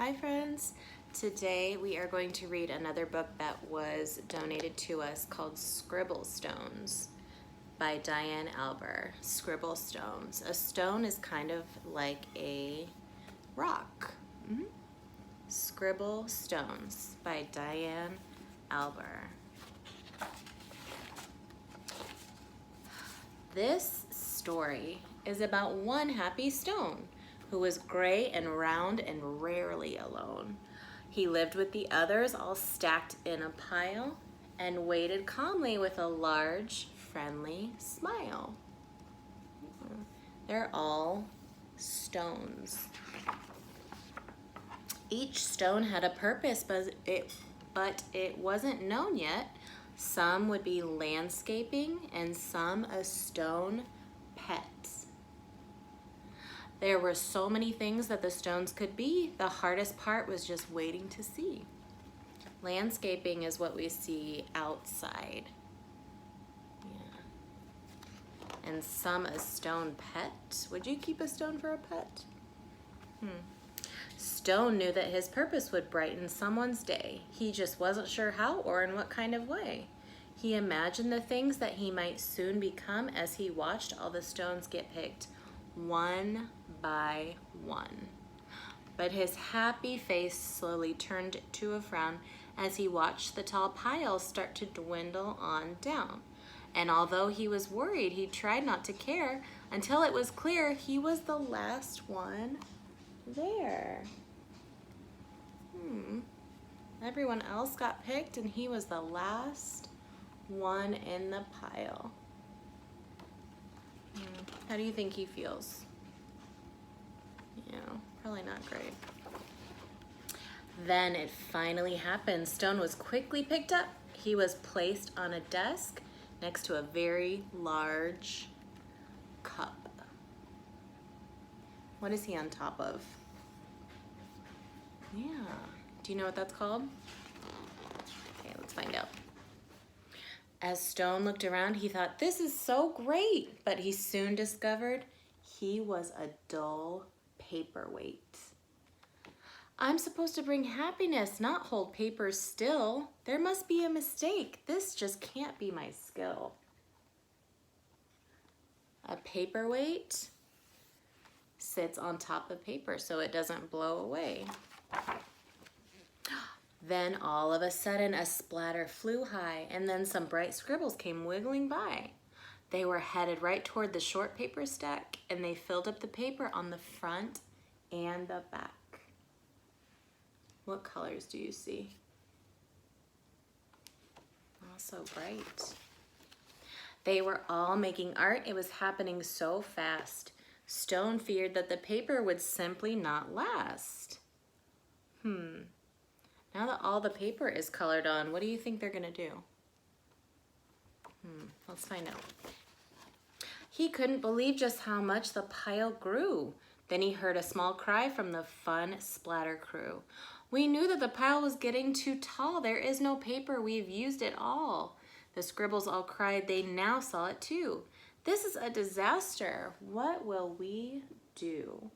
Hi friends, today we are going to read another book that was donated to us called Scribble Stones by Diane Alber. Scribble Stones. A stone is kind of like a rock. Scribble Stones by Diane Alber. This story is about one happy stone who was gray and round and rarely alone. He lived with the others all stacked in a pile and waited calmly with a large, friendly smile. They're all stones. Each stone had a purpose, but it wasn't known yet. Some would be landscaping and some a stone pet. There were so many things that the stones could be. The hardest part was just waiting to see. Landscaping is what we see outside. Yeah. And some a stone pet. Would you keep a stone for a pet? Stone knew that his purpose would brighten someone's day. He just wasn't sure how or in what kind of way. He imagined the things that he might soon become as he watched all the stones get picked one by one. But his happy face slowly turned to a frown as he watched the tall piles start to dwindle on down. And although he was worried, he tried not to care until it was clear he was the last one there. Everyone else got picked and he was the last one in the pile. How do you think he feels? Yeah, probably not great. Then it finally happened. Stone was quickly picked up. He was placed on a desk next to a very large cup. What is he on top of? Yeah. Do you know what that's called? Okay, let's find out. As Stone looked around, he thought, this is so great. But he soon discovered he was a dull paperweight. I'm supposed to bring happiness, not hold papers still. There must be a mistake. This just can't be my skill. A paperweight sits on top of paper so it doesn't blow away. Then all of a sudden a splatter flew high and then some bright scribbles came wiggling by. They were headed right toward the short paper stack and they filled up the paper on the front and the back. What colors do you see? Oh, so bright. They were all making art. It was happening so fast. Stone feared that the paper would simply not last. Now that all the paper is colored on, what do you think they're gonna do? Let's find out. He couldn't believe just how much the pile grew. Then he heard a small cry from the fun splatter crew. We knew that the pile was getting too tall. There is no paper. We've used it all. The scribbles all cried. They now saw it too. This is a disaster. What will we do?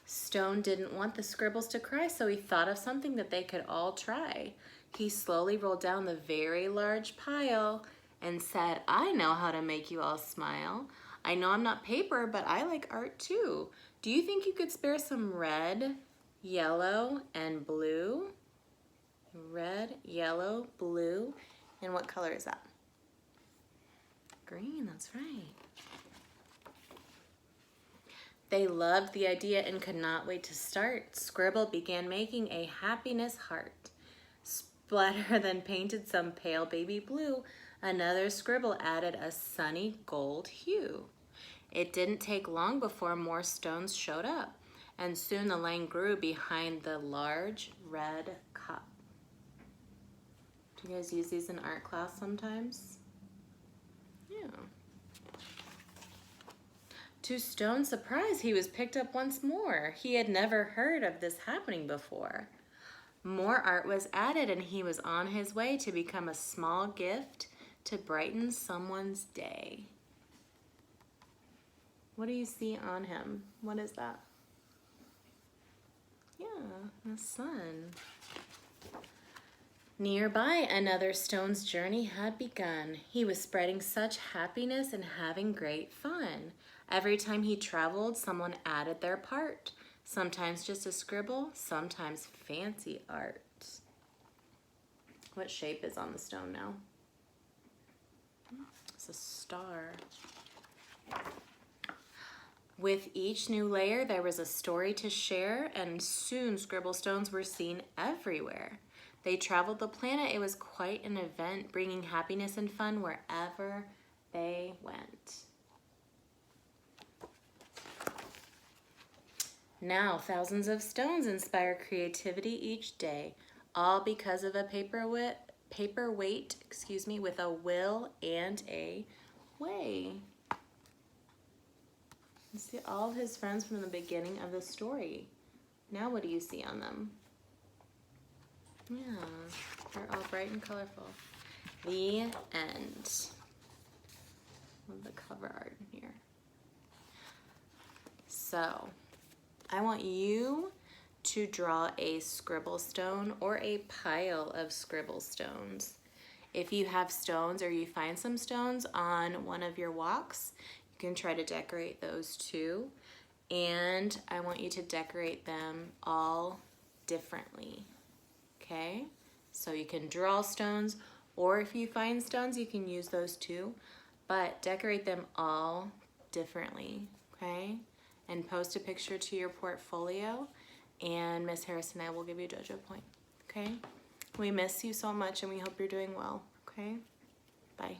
Stone didn't want the scribbles to cry, so he thought of something that they could all try. He slowly rolled down the very large pile and said, I know how to make you all smile. I know I'm not paper, but I like art too. Do you think you could spare some red, yellow, and blue? Red, yellow, blue. And what color is that? Green, that's right. They loved the idea and could not wait to start. Scribble began making a happiness heart. Splatter then painted some pale baby blue. Another scribble added a sunny gold hue. It didn't take long before more stones showed up, and soon the line grew behind the large red cup. Do you guys use these in art class sometimes? Yeah. To Stone's surprise, he was picked up once more. He had never heard of this happening before. More art was added and he was on his way to become a small gift to brighten someone's day. What do you see on him? What is that? Yeah, the sun. Nearby, another stone's journey had begun. He was spreading such happiness and having great fun. Every time he traveled, someone added their part. Sometimes just a scribble, sometimes fancy art. What shape is on the stone now? It's a star. With each new layer, there was a story to share, and soon scribble stones were seen everywhere. They traveled the planet. It was quite an event, bringing happiness and fun wherever they went. Now, thousands of stones inspire creativity each day, all because of a paperweight, with a will and a way. You see all of his friends from the beginning of the story. Now what do you see on them? Yeah, they're all bright and colorful. The end. Love the cover art in here. So, I want you to draw a scribble stone or a pile of scribble stones. If you have stones or you find some stones on one of your walks, you can try to decorate those too. And I want you to decorate them all differently, okay? So you can draw stones, or if you find stones, you can use those too, but decorate them all differently, okay? And post a picture to your portfolio, and Miss Harris and I will give you a JoJo point, okay? We miss you so much, and we hope you're doing well, okay? Bye.